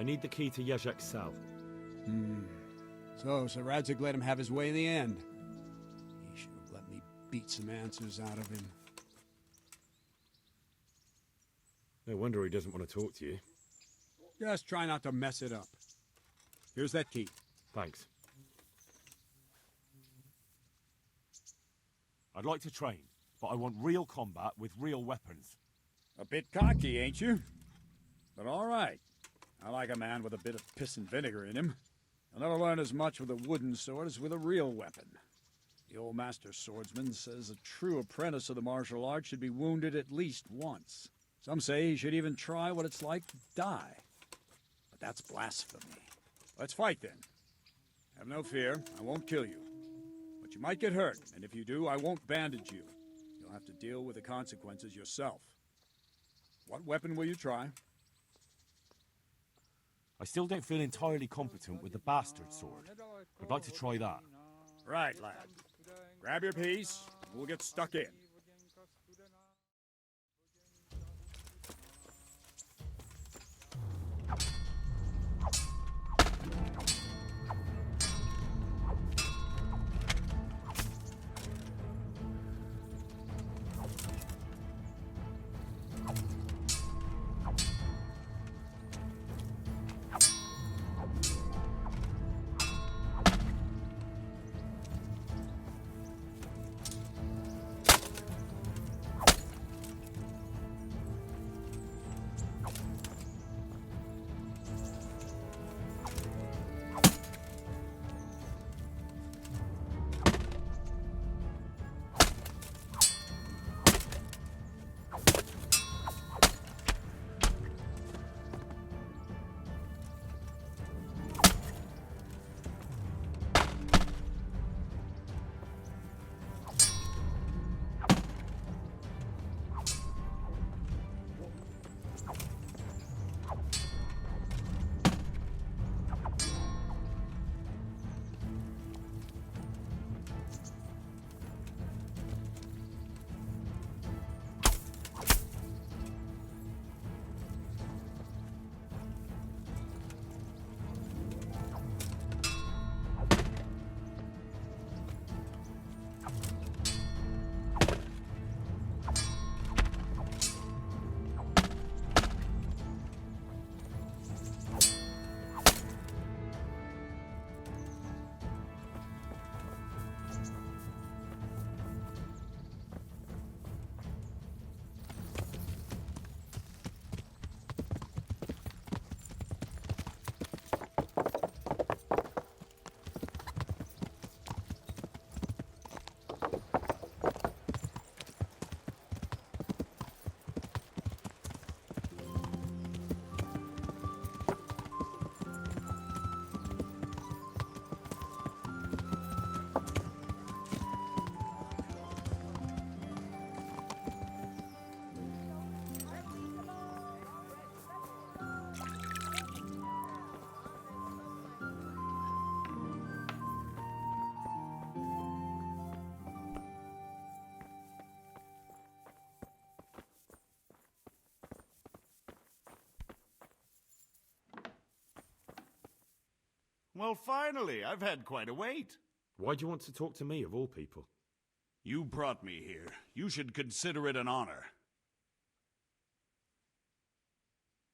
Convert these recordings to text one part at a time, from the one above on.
need the key to Yezhek's cell. So Sir Radzig let him have his way in the end. He should have let me beat some answers out of him. No wonder he doesn't want to talk to you. Just try not to mess it up. Here's that key. Thanks. I'd like to train, but I want real combat with real weapons. A bit cocky, ain't you? But all right. I like a man with a bit of piss and vinegar in him. You'll never learn as much with a wooden sword as with a real weapon. The old master swordsman says a true apprentice of the martial arts should be wounded at least once. Some say he should even try what it's like to die. But that's blasphemy. Let's fight then. Have no fear, I won't kill you. But you might get hurt, and if you do, I won't bandage you. You'll have to deal with the consequences yourself. What weapon will you try? I still don't feel entirely competent with the bastard sword. I'd like to try that. Right, lad. Grab your piece, and we'll get stuck in. Well, finally, I've had quite a wait. Why do you want to talk to me, of all people? You brought me here. You should consider it an honor.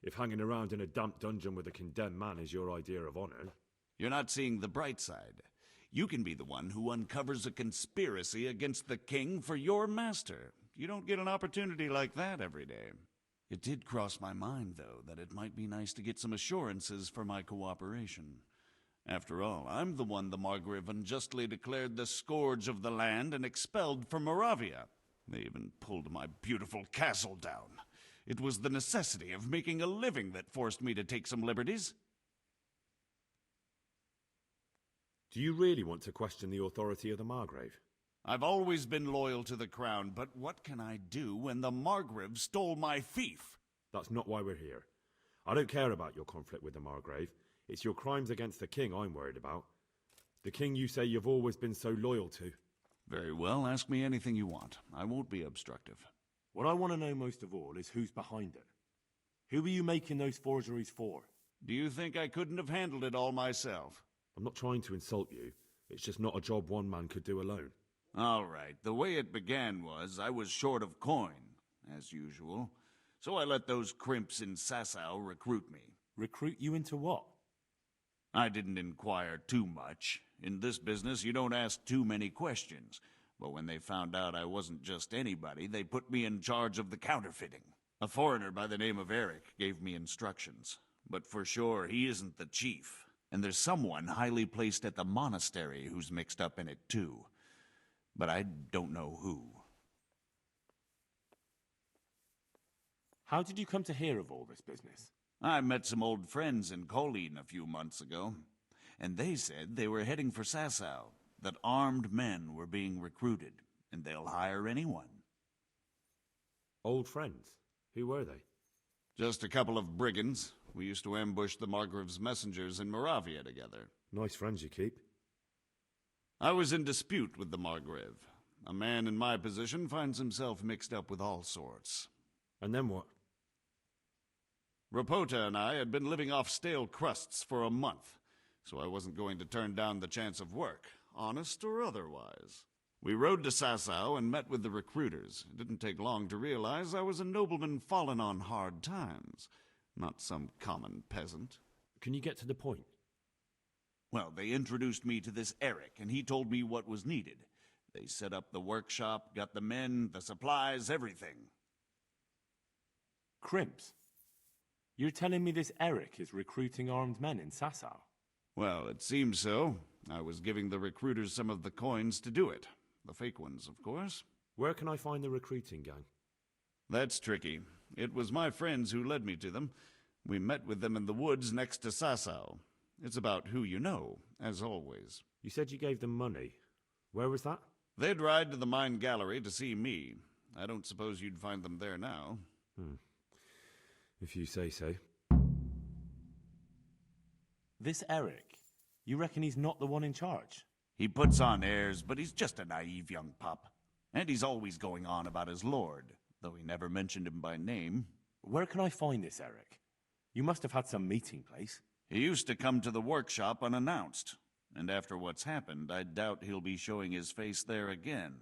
If hanging around in a damp dungeon with a condemned man is your idea of honor... You're not seeing the bright side. You can be the one who uncovers a conspiracy against the king for your master. You don't get an opportunity like that every day. It did cross my mind, though, that it might be nice to get some assurances for my cooperation. After all, I'm the one the Margrave unjustly declared the scourge of the land and expelled from Moravia. They even pulled my beautiful castle down. It was the necessity of making a living that forced me to take some liberties. Do you really want to question the authority of the Margrave? I've always been loyal to the crown, but what can I do when the Margrave stole my fief? That's not why we're here. I don't care about your conflict with the Margrave. It's your crimes against the king I'm worried about. The king you say you've always been so loyal to. Very well, ask me anything you want. I won't be obstructive. What I want to know most of all is who's behind it. Who are you making those forgeries for? Do you think I couldn't have handled it all myself? I'm not trying to insult you. It's just not a job one man could do alone. All right, the way it began was I was short of coin, as usual. So I let those crimps in Sasau recruit me. Recruit you into what? I didn't inquire too much. In this business, you don't ask too many questions. But when they found out I wasn't just anybody, they put me in charge of the counterfeiting. A foreigner by the name of Eric gave me instructions. But for sure, he isn't the chief. And there's someone highly placed at the monastery who's mixed up in it too. But I don't know who. How did you come to hear of all this business? I met some old friends in Colleen a few months ago, and they said they were heading for Sasau, that armed men were being recruited, and they'll hire anyone. Old friends? Who were they? Just a couple of brigands. We used to ambush the Margrave's messengers in Moravia together. Nice friends you keep. I was in dispute with the Margrave. A man in my position finds himself mixed up with all sorts. And then what? Rapota and I had been living off stale crusts for a month, so I wasn't going to turn down the chance of work, honest or otherwise. We rode to Sasau and met with the recruiters. It didn't take long to realize I was a nobleman fallen on hard times, not some common peasant. Can you get to the point? Well, they introduced me to this Eric, and he told me what was needed. They set up the workshop, got the men, the supplies, everything. Crimps? You're telling me this Eric is recruiting armed men in Sasau? Well, it seems so. I was giving the recruiters some of the coins to do it. The fake ones, of course. Where can I find the recruiting gang? That's tricky. It was my friends who led me to them. We met with them in the woods next to Sasau. It's about who you know, as always. You said you gave them money. Where was that? They'd ride to the mine gallery to see me. I don't suppose you'd find them there now. If you say so. This Eric, you reckon he's not the one in charge? He puts on airs, but he's just a naive young pup. And he's always going on about his lord, though he never mentioned him by name. Where can I find this Eric? You must have had some meeting place. He used to come to the workshop unannounced, and after what's happened, I doubt he'll be showing his face there again.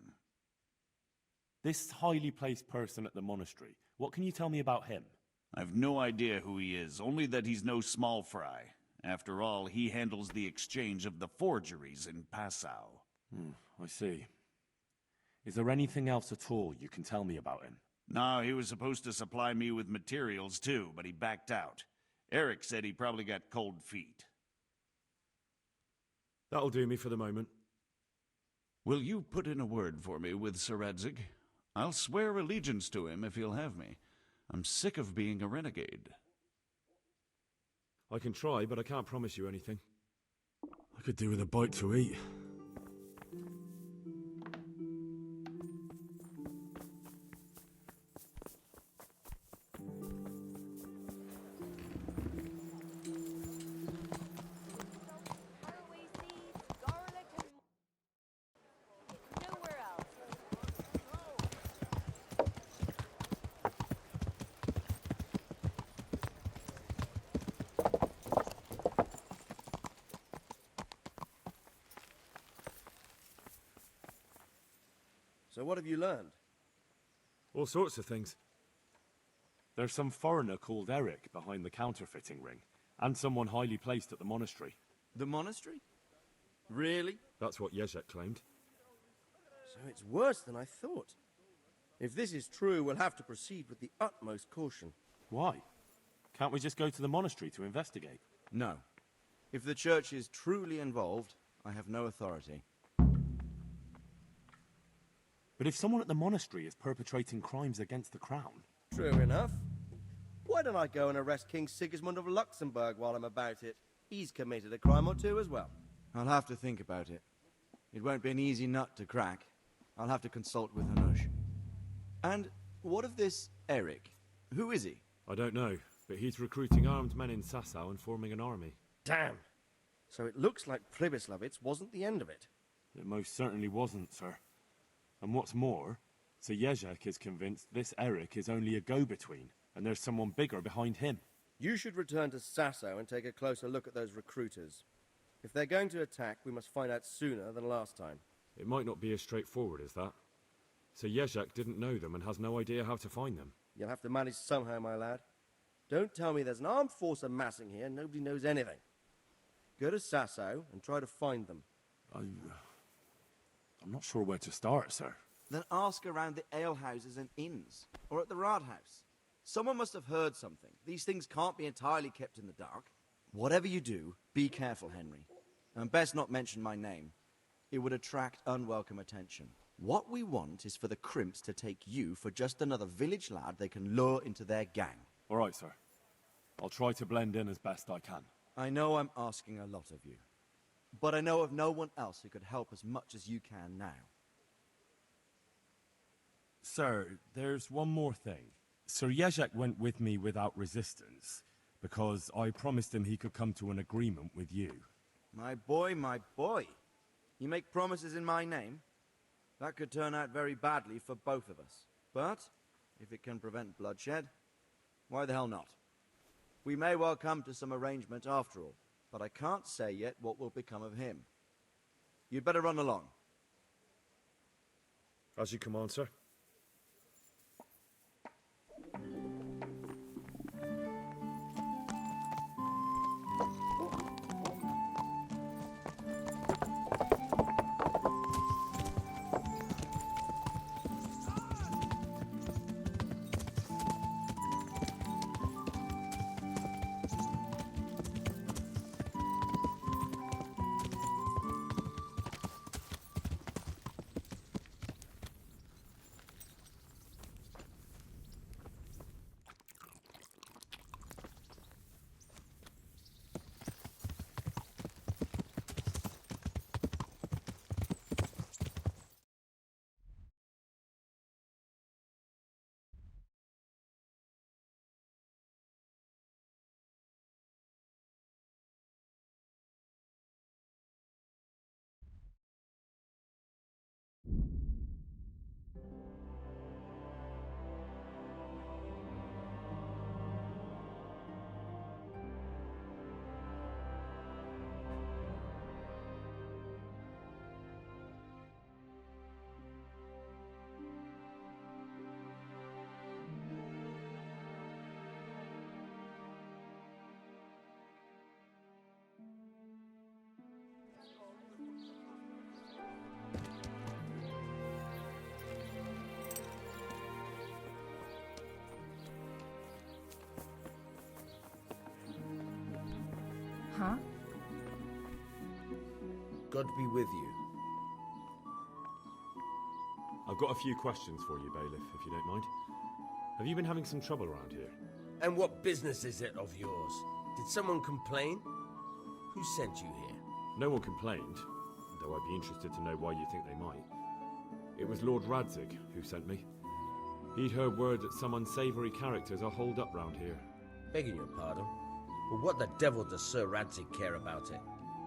This highly placed person at the monastery, what can you tell me about him? I've no idea who he is, only that he's no small fry. After all, he handles the exchange of the forgeries in Passau. I see. Is there anything else at all you can tell me about him? No, he was supposed to supply me with materials too, but he backed out. Eric said he probably got cold feet. That'll do me for the moment. Will you put in a word for me with Sir Radzig? I'll swear allegiance to him if he'll have me. I'm sick of being a renegade. I can try, but I can't promise you anything. I could do with a bite to eat. So what have you learned? All sorts of things. There's some foreigner called Eric behind the counterfeiting ring, and someone highly placed at the monastery. The monastery? Really? That's what Jezek claimed. So it's worse than I thought. If this is true, we'll have to proceed with the utmost caution. Why? Can't we just go to the monastery to investigate? No. If the church is truly involved, I have no authority. But if someone at the monastery is perpetrating crimes against the crown... True enough. Why don't I go and arrest King Sigismund of Luxembourg while I'm about it? He's committed a crime or two as well. I'll have to think about it. It won't be an easy nut to crack. I'll have to consult with Hanush. And what of this Eric? Who is he? I don't know, but he's recruiting armed men in Sasau and forming an army. Damn. So it looks like Pribyslavitz wasn't the end of it. It most certainly wasn't, sir. And what's more, Sir Jezek is convinced this Eric is only a go-between, and there's someone bigger behind him. You should return to Sasso and take a closer look at those recruiters. If they're going to attack, we must find out sooner than last time. It might not be as straightforward as that. So Jezek didn't know them and has no idea how to find them. You'll have to manage somehow, my lad. Don't tell me there's an armed force amassing here and nobody knows anything. Go to Sasso and try to find them. I'm not sure where to start, sir. Then ask around the alehouses and inns, or at the Rathaus. Someone must have heard something. These things can't be entirely kept in the dark. Whatever you do, be careful, Henry. And best not mention my name. It would attract unwelcome attention. What we want is for the crimps to take you for just another village lad they can lure into their gang. All right, sir. I'll try to blend in as best I can. I know I'm asking a lot of you, but I know of no one else who could help as much as you can now. Sir, there's one more thing. Sir Jezek went with me without resistance, because I promised him he could come to an agreement with you. My boy, my boy. You make promises in my name? That could turn out very badly for both of us. But, if it can prevent bloodshed, why the hell not? We may well come to some arrangement after all, but I can't say yet what will become of him. You'd better run along. As you command, sir. Huh? God be with you. I've got a few questions for you, Bailiff, if you don't mind. Have you been having some trouble around here? And what business is it of yours? Did someone complain? Who sent you here? No one complained, though I'd be interested to know why you think they might. It was Lord Radzig who sent me. He'd heard word that some unsavoury characters are holed up round here. Begging your pardon, but what the devil does Sir Radzig care about it?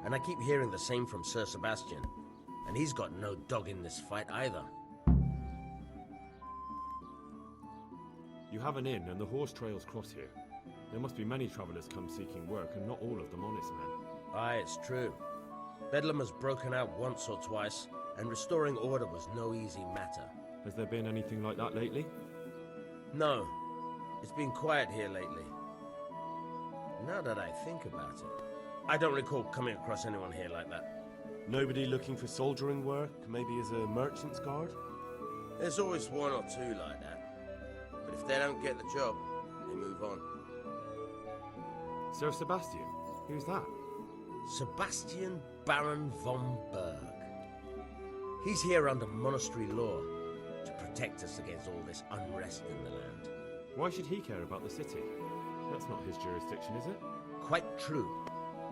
And I keep hearing the same from Sir Sebastian. And he's got no dog in this fight either. You have an inn and the horse trails cross here. There must be many travellers come seeking work and not all of them honest men. Aye, it's true. Bedlam has broken out once or twice, and restoring order was no easy matter. Has there been anything like that lately? No, it's been quiet here lately. Now that I think about it, I don't recall coming across anyone here like that. Nobody looking for soldiering work, maybe as a merchant's guard? There's always one or two like that. But if they don't get the job, they move on. Sir Sebastian? Who's that? Sebastian Baron von Berg. He's here under monastery law to protect us against all this unrest in the land. Why should he care about the city? That's not his jurisdiction, is it? Quite true.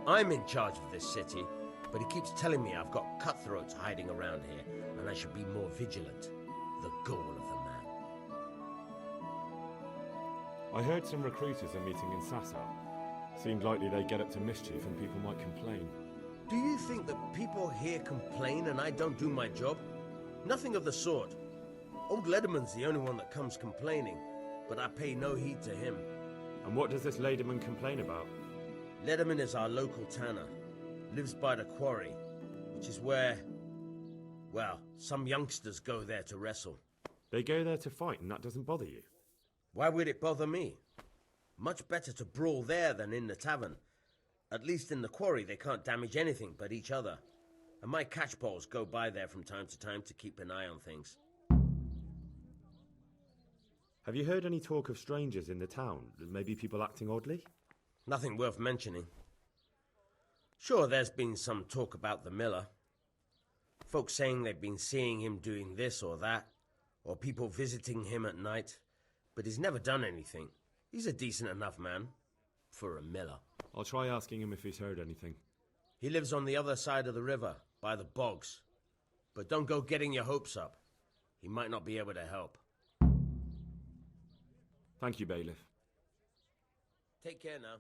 I'm in charge of this city, but he keeps telling me I've got cutthroats hiding around here, and I should be more vigilant. The goal of the man. I heard some recruiters are meeting in Sasau. Seemed likely they get up to mischief and people might complain. Do you think that people here complain and I don't do my job? Nothing of the sort. Old Lederman's the only one that comes complaining, but I pay no heed to him. And what does this Lederman complain about? Lederman is our local tanner. Lives by the quarry, which is where, well, some youngsters go there to wrestle. They go there to fight, and that doesn't bother you? Why would it bother me? Much better to brawl there than in the tavern. At least in the quarry they can't damage anything but each other. And my catchballs go by there from time to keep an eye on things. Have you heard any talk of strangers in the town? Maybe people acting oddly? Nothing worth mentioning. Sure, there's been some talk about the miller. Folks saying they've been seeing him doing this or that, or people visiting him at night, but he's never done anything. He's a decent enough man for a miller. I'll try asking him if he's heard anything. He lives on the other side of the river, by the bogs. But don't go getting your hopes up. He might not be able to help. Thank you, Bailiff. Take care now.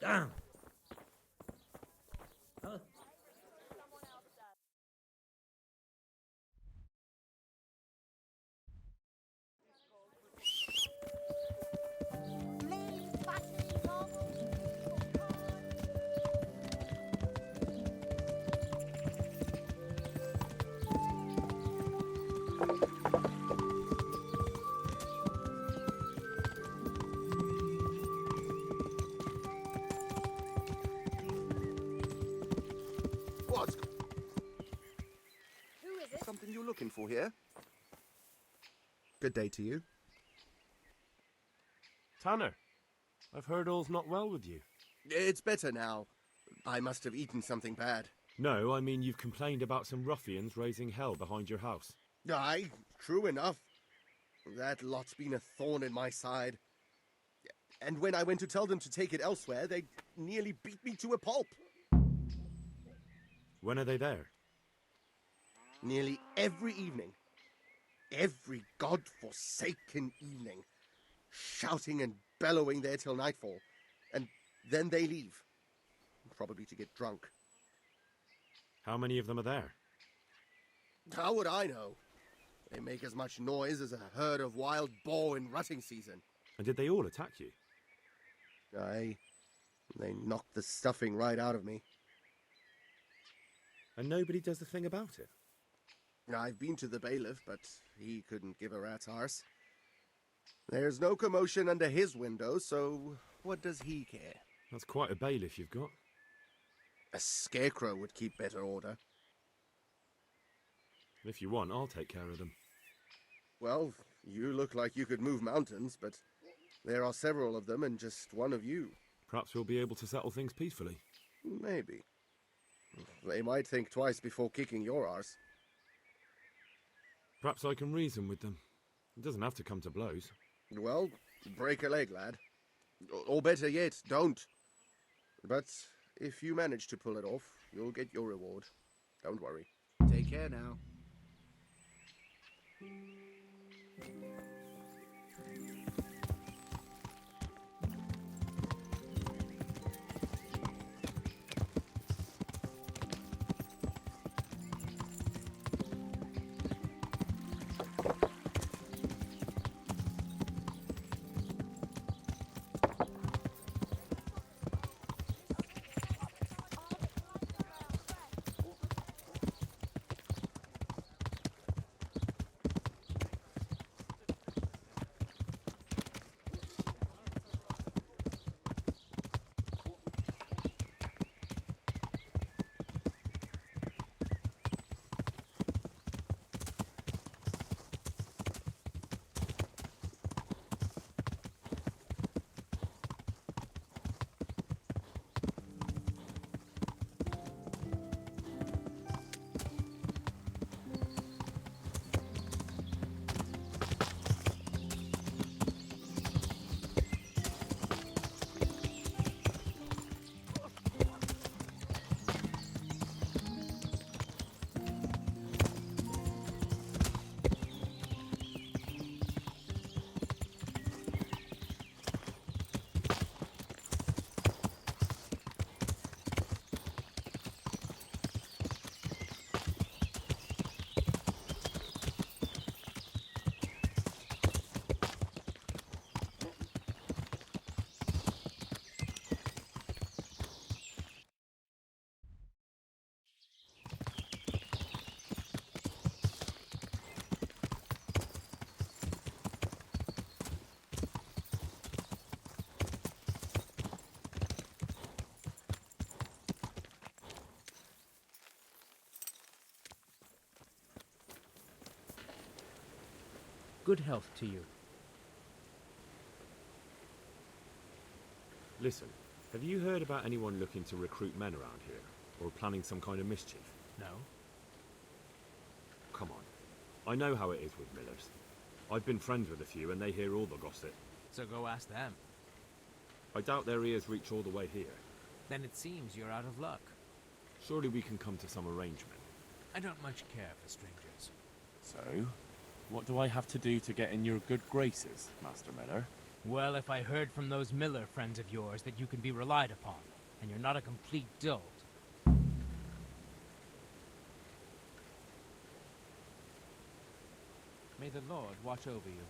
Damn! Huh? What's Who is it? something you're looking for here? Good day to you. Tanner, I've heard all's not well with you. It's better now. I must have eaten something bad. No, I mean you've complained about some ruffians raising hell behind your house. Aye, true enough. That lot's been a thorn in my side. And when I went to tell them to take it elsewhere, they nearly beat me to a pulp. When are they there? Nearly every evening. Every god-forsaken evening. Shouting and bellowing there till nightfall. And then they leave. Probably to get drunk. How many of them are there? How would I know? They make as much noise as a herd of wild boar in rutting season. And did they all attack you? Aye. They knocked the stuffing right out of me. And nobody does a thing about it? I've been to the bailiff, but he couldn't give a rat's arse. There's no commotion under his window, so what does he care? That's quite a bailiff you've got. A scarecrow would keep better order. If you want, I'll take care of them. Well, you look like you could move mountains, but there are several of them and just one of you. Perhaps we'll be able to settle things peacefully. Maybe. They might think twice before kicking your arse. Perhaps I can reason with them. It doesn't have to come to blows. Well, break a leg, lad. Or better yet, don't. But if you manage to pull it off, you'll get your reward. Don't worry. Take care now. Good health to you. Listen, have you heard about anyone looking to recruit men around here? Or planning some kind of mischief? No? Come on. I know how it is with millers. I've been friends with a few and they hear all the gossip. So go ask them. I doubt their ears reach all the way here. Then it seems you're out of luck. Surely we can come to some arrangement. I don't much care for strangers. So, what do I have to do to get in your good graces, Master Miller? Well, if I heard from those Miller friends of yours that you can be relied upon, and you're not a complete dolt. May the Lord watch over you.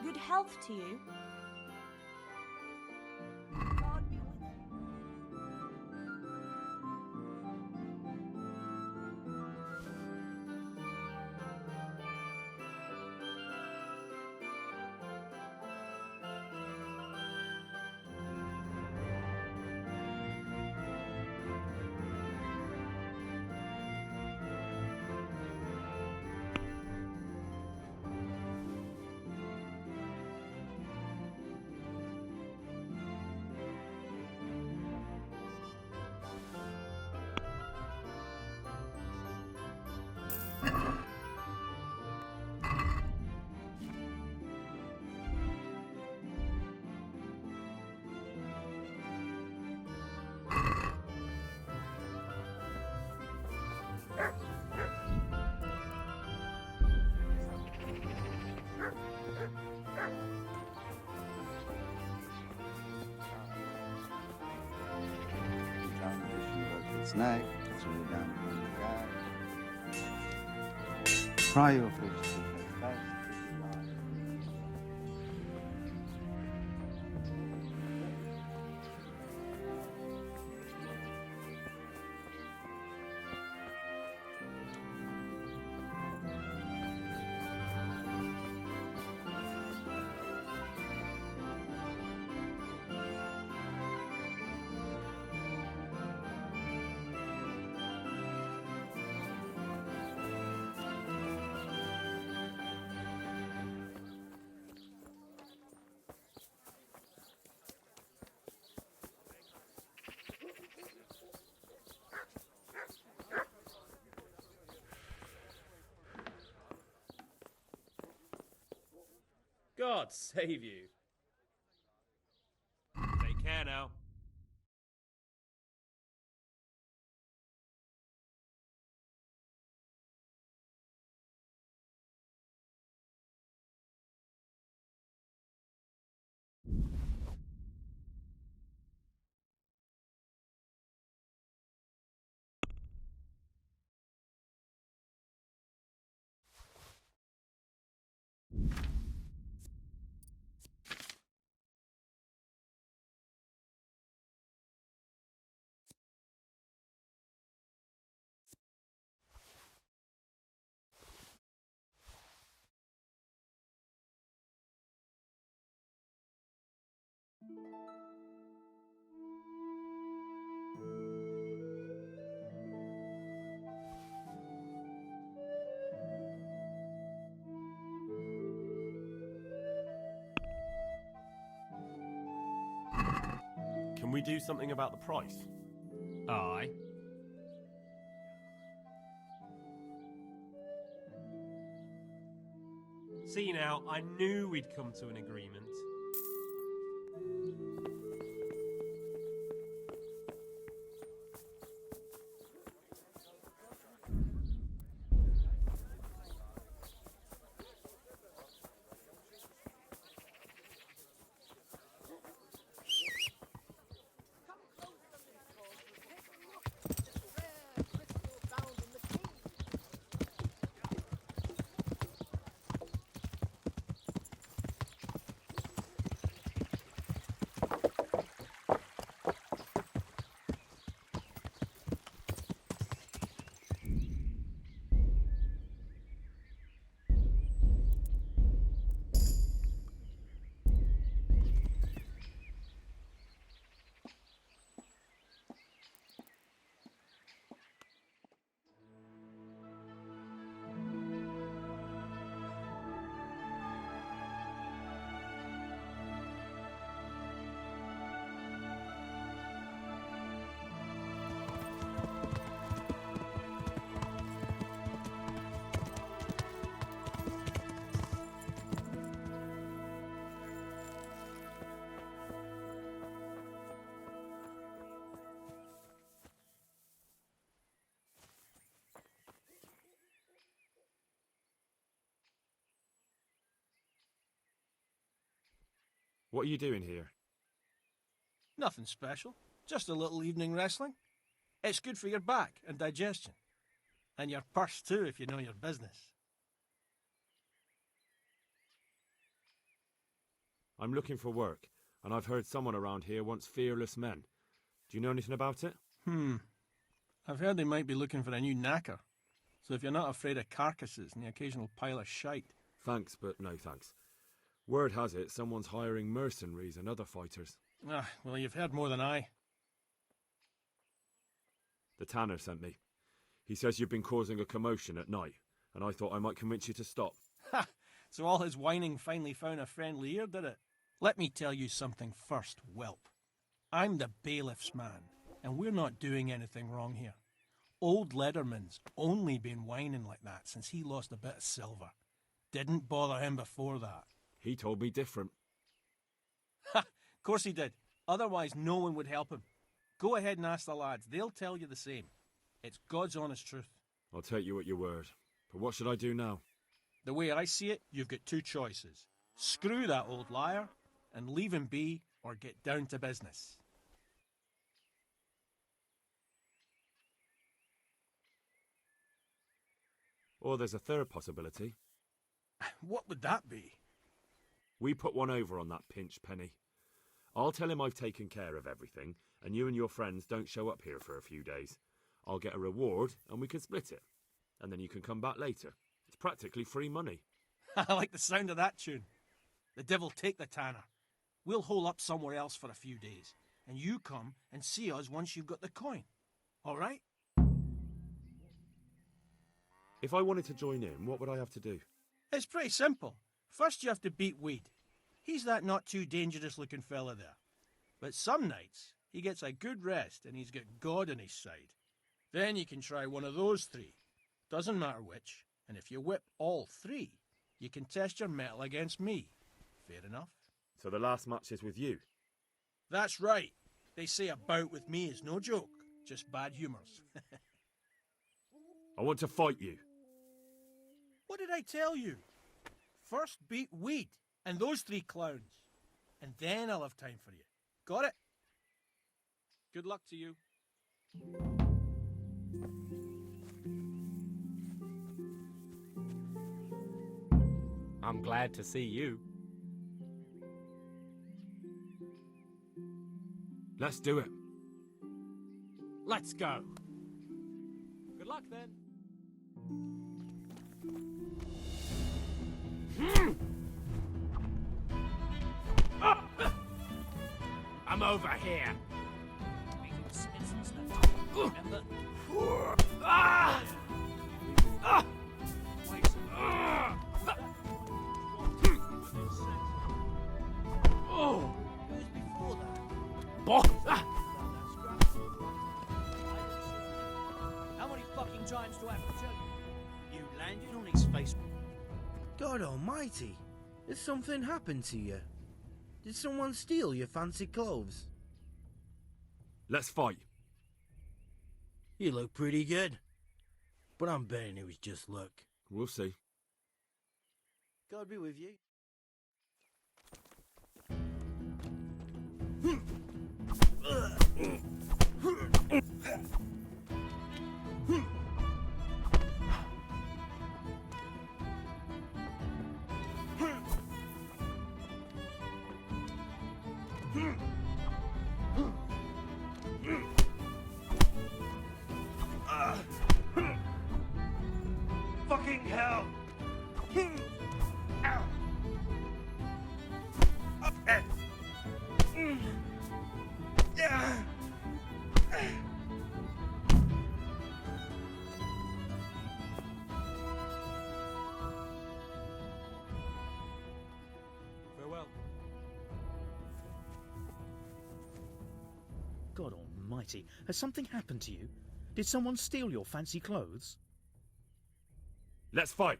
Good health to you. Snack, throw it down on the guy. Fry your fish to the best. God save you. Take care now. Can we do something about the price? Aye. See now, I knew we'd come to an agreement. What are you doing here? Nothing special. Just a little evening wrestling. It's good for your back and digestion. And your purse too, if you know your business. I'm looking for work, and I've heard someone around here wants fearless men. Do you know anything about it? I've heard they might be looking for a new knacker. So if you're not afraid of carcasses and the occasional pile of shite... Thanks, but no thanks. Word has it someone's hiring mercenaries and other fighters. Well, you've heard more than I. The tanner sent me. He says you've been causing a commotion at night, and I thought I might convince you to stop. Ha! So all his whining finally found a friendly ear, did it? Let me tell you something first, whelp. I'm the bailiff's man, and we're not doing anything wrong here. Old Lederman's only been whining like that since he lost a bit of silver. Didn't bother him before that. He told me different. Ha! Of course he did. Otherwise no one would help him. Go ahead and ask the lads. They'll tell you the same. It's God's honest truth. I'll take you at your word. But what should I do now? The way I see it, you've got two choices. Screw that old liar and leave him be, or get down to business. Or there's a third possibility. What would that be? We put one over on that pinch penny. I'll tell him I've taken care of everything, and you and your friends don't show up here for a few days. I'll get a reward, and we can split it. And then you can come back later. It's practically free money. I like the sound of that tune. The devil take the tanner. We'll hole up somewhere else for a few days, and you come and see us once you've got the coin. All right? If I wanted to join in, what would I have to do? It's pretty simple. First you have to beat Weed. He's that not too dangerous looking fella there. But some nights, he gets a good rest and he's got God on his side. Then you can try one of those three. Doesn't matter which. And if you whip all three, you can test your mettle against me. Fair enough? So the last match is with you? That's right. They say a bout with me is no joke. Just bad humours. I want to fight you. What did I tell you? First beat Weed and those three clowns. And then I'll have time for you. Got it? Good luck to you. I'm glad to see you. Let's do it. Let's go. Good luck then. I'm over here. Who's before that? times do I have to tell you? You landed on his face. God almighty! Has something happened to you? Did someone steal your fancy clothes? Let's fight. You look pretty good. But I'm betting it was just luck. We'll see. God be with you. Fucking hell! Farewell. God almighty, has something happened to you? Did someone steal your fancy clothes? Let's fight.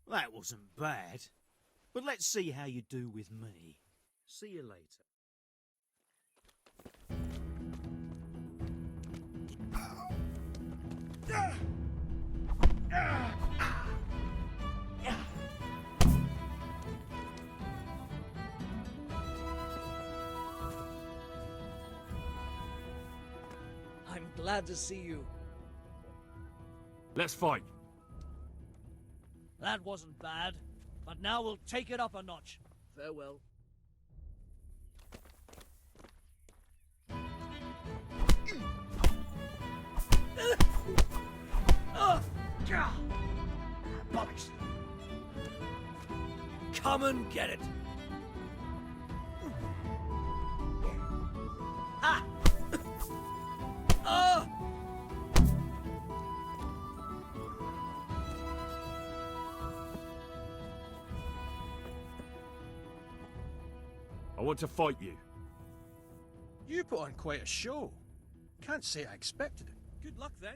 That wasn't bad. But let's see how you do with me. See you later. I'm glad to see you. Let's fight. That wasn't bad, but now we'll take it up a notch. Farewell. Bollocks! Come and get it! Ha! I want to fight you. You put on quite a show. Can't say I expected it. Good luck then.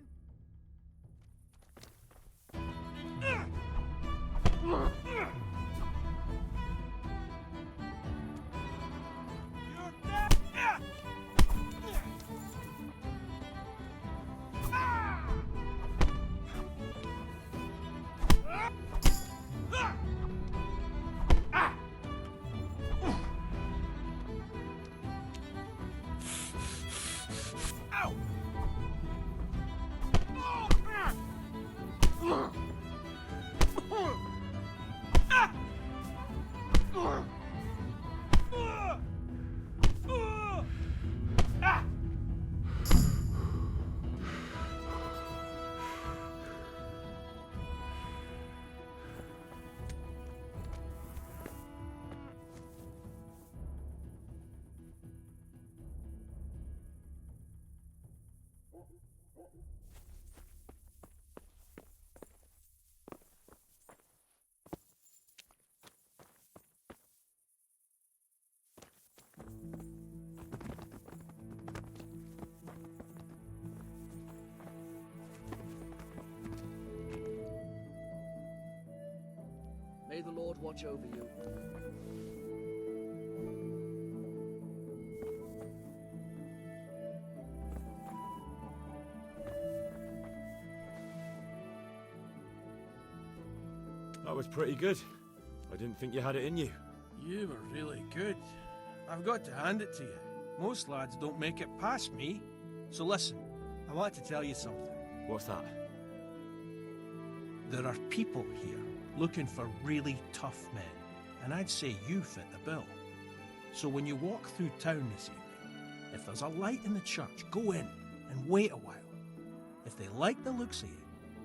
May the Lord watch over you. That was pretty good. I didn't think you had it in you. You were really good. I've got to hand it to you. Most lads don't make it past me. So listen, I want to tell you something. What's that? There are people here looking for really tough men, and I'd say you fit the bill. So when you walk through town this evening, if there's a light in the church, go in and wait a while. If they like the looks of you,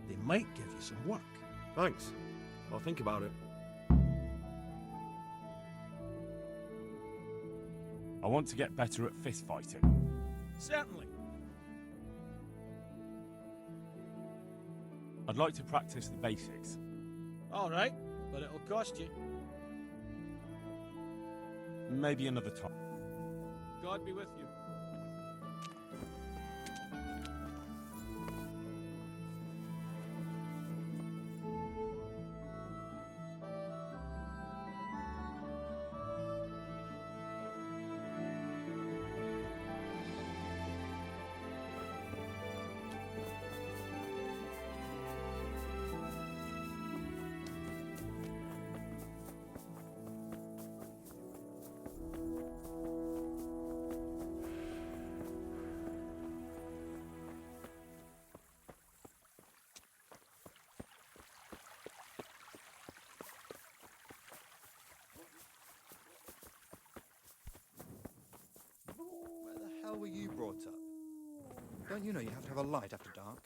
they might give you some work. Thanks. I'll think about it. I want to get better at fist fighting. Certainly. I'd like to practice the basics. All right, but it'll cost you. Maybe another time. God be with you. hell were you brought up? Don't you know you have to have a light after dark?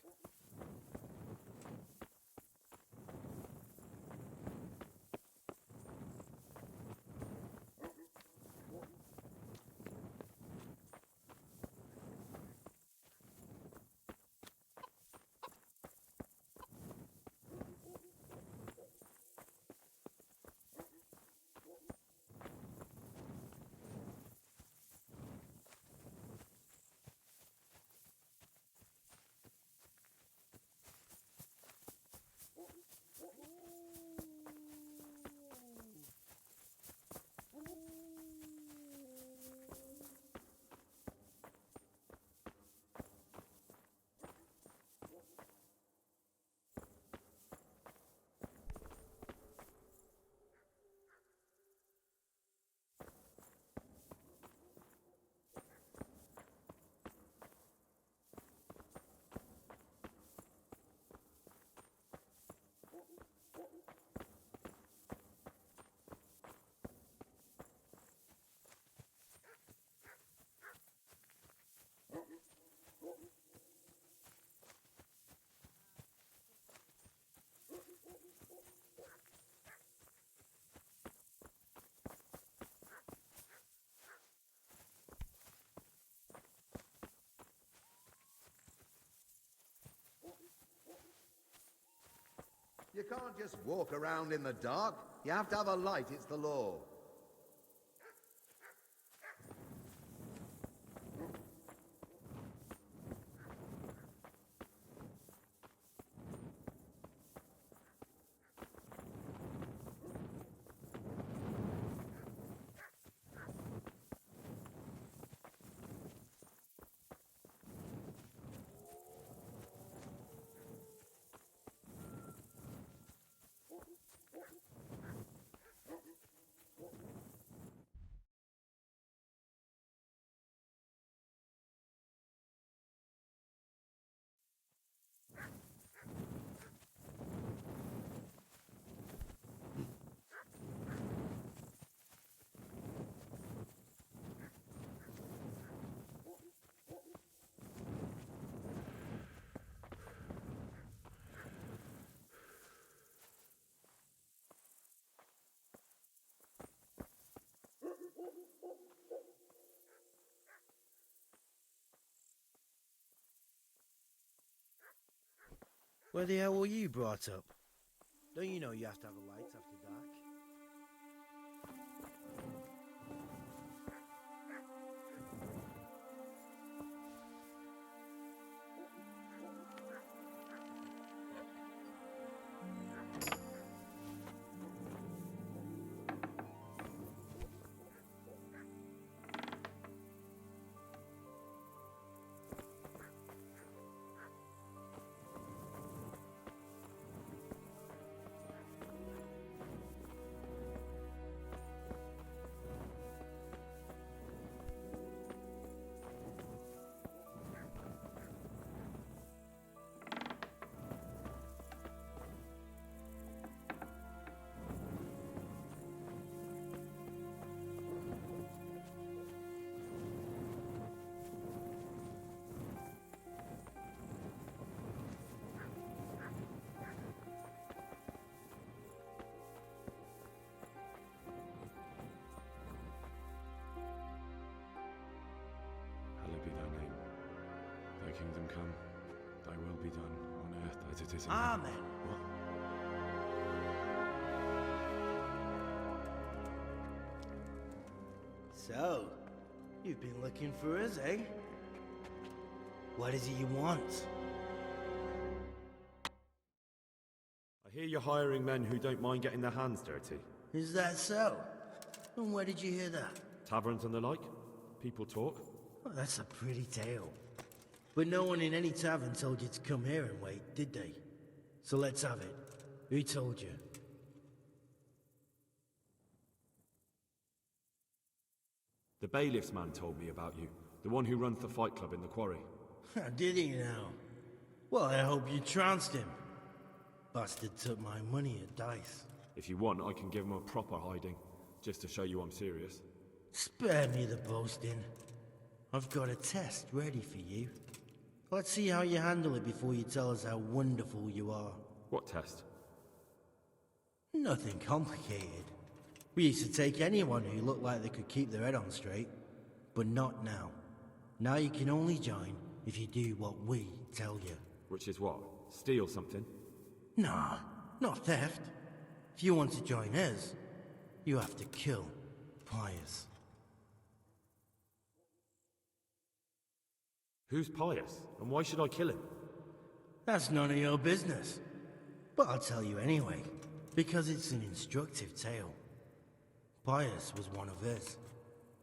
You can't just walk around in the dark. You have to have a light, it's the law. Where the hell were you brought up? Don't you know you have to have a light after dark? Hallowed be thy name. Thy kingdom come. Thy will be done on earth as it is in Amen. heaven. What? So, you've been looking for us, eh? What is it you want? I hear you're hiring men who don't mind getting their hands dirty. Is that so? And where did you hear that? Taverns and the like. People talk. Well, that's a pretty tale. But no one in any tavern told you to come here and wait, did they? So let's have it. Who told you? The bailiff's man told me about you. The one who runs the fight club in the quarry. Did he now? Well, I hope you trounced him. Bastard took my money at dice. If you want, I can give him a proper hiding, just to show you I'm serious. Spare me the boasting. I've got a test ready for you. Let's see how you handle it before you tell us how wonderful you are. What test? Nothing complicated. We used to take anyone who looked like they could keep their head on straight, but not now. Now you can only join if you do what we tell you. Which is what? Steal something? Nah, not theft. If you want to join us, you have to kill Pius. Who's Pius, and why should I kill him? That's none of your business. But I'll tell you anyway, because it's an instructive tale. Pius was one of us,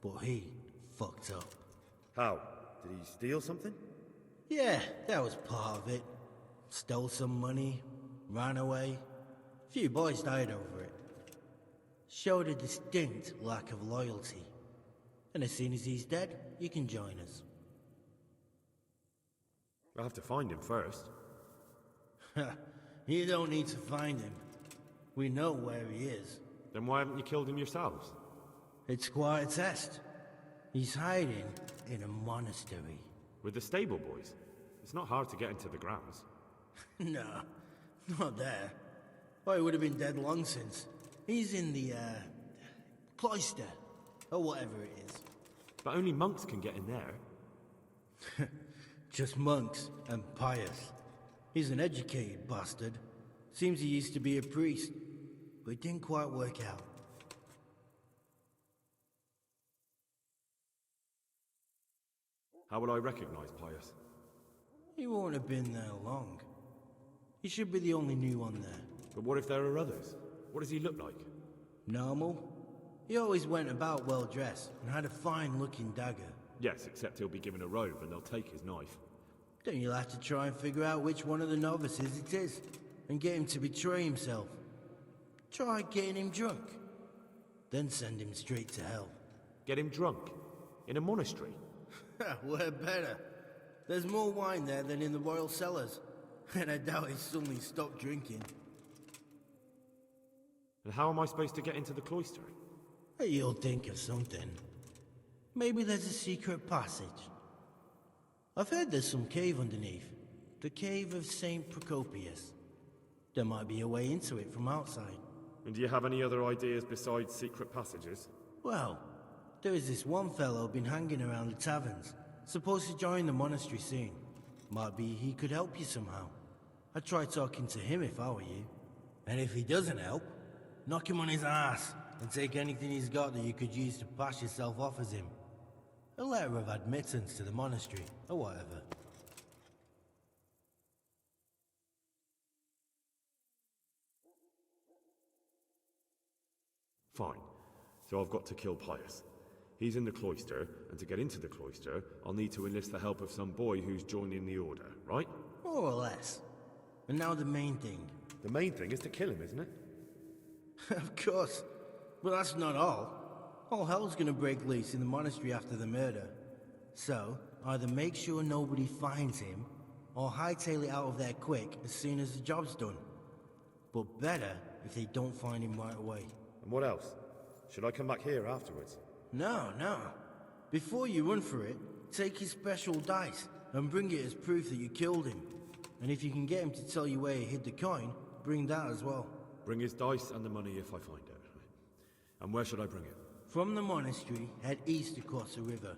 but he fucked up. How? Did he steal something? Yeah, that was part of it. Stole some money, ran away. A few boys died over it. Showed a distinct lack of loyalty. And as soon as he's dead, you can join us. I'll have to find him first. You don't need to find him. We know where he is. Then why haven't you killed him yourselves? It's quite a test. He's hiding in a monastery. With the stable boys? It's not hard to get into the grounds. No, not there. Oh, he would have been dead long since. He's in the, cloister, or whatever it is. But only monks can get in there. Just monks and Pius. He's an educated bastard. Seems he used to be a priest, but it didn't quite work out. How would I recognize Pius? He won't have been there long. He should be the only new one there. But what if there are others? What does he look like? Normal. He always went about well dressed and had a fine-looking dagger. Yes, except he'll be given a robe and they'll take his knife. Then you'll have to try and figure out which one of the novices it is, and get him to betray himself. Try getting him drunk. Then send him straight to hell. Get him drunk? In a monastery? We're better. There's more wine there than in the royal cellars. And I doubt he suddenly stopped drinking. And how am I supposed to get into the cloister? You'll think of something. Maybe there's a secret passage. I've heard there's some cave underneath. The cave of St. Procopius. There might be a way into it from outside. And do you have any other ideas besides secret passages? Well, there is this one fellow been hanging around the taverns. Supposed to join the monastery soon. Might be he could help you somehow. I'd try talking to him if I were you. And if he doesn't help, knock him on his ass and take anything he's got that you could use to pass yourself off as him. A letter of admittance to the monastery, or whatever. Fine. So I've got to kill Pius. He's in the cloister, and to get into the cloister, I'll need to enlist the help of some boy who's joining the order, right? More or less. And now the main thing. The main thing is to kill him, isn't it? Of course. But that's not all. All hell's gonna break loose in the monastery after the murder. So, either make sure nobody finds him, or hightail it out of there quick as soon as the job's done. But better if they don't find him right away. And what else? Should I come back here afterwards? No. Before you run for it, take his special dice and bring it as proof that you killed him. And if you can get him to tell you where he hid the coin, bring that as well. Bring his dice and the money if I find it. And where should I bring it? From the monastery, head east across the river.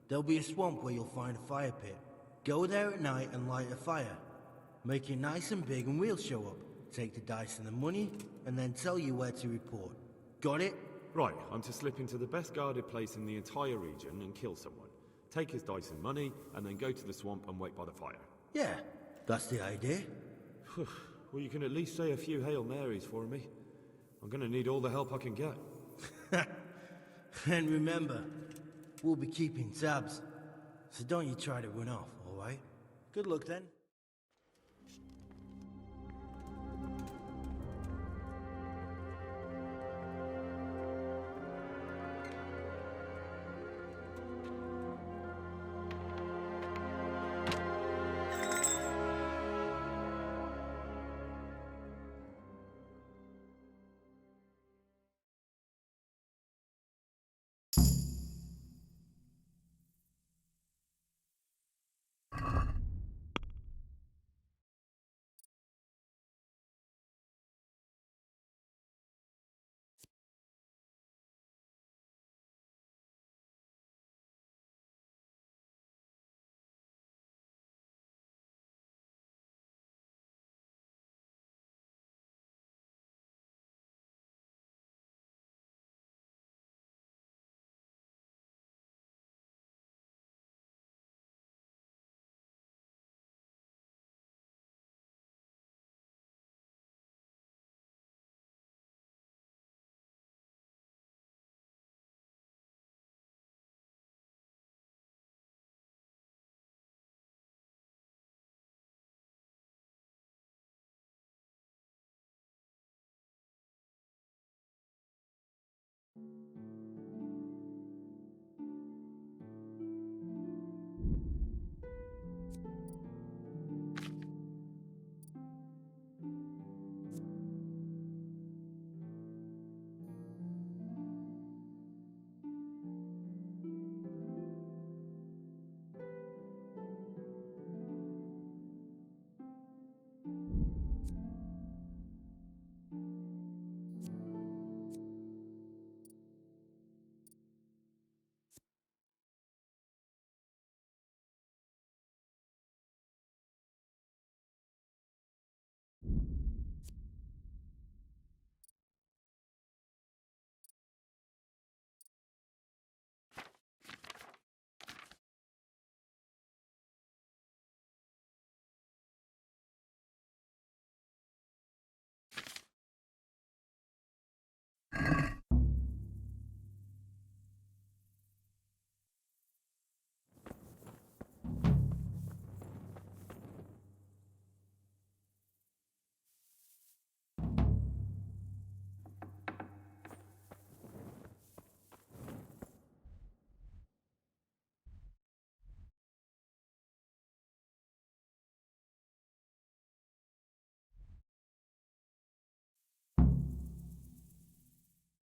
There'll be a swamp where you'll find a fire pit. Go there at night and light a fire. Make it nice and big and we'll show up. Take the dice and the money, and then tell you where to report. Got it? Right, I'm to slip into the best guarded place in the entire region and kill someone. Take his dice and money, and then go to the swamp and wait by the fire. Yeah, that's the idea. Well, you can at least say a few Hail Marys for me. I'm gonna need all the help I can get. And remember, we'll be keeping tabs. So don't you try to run off, alright? Good luck then.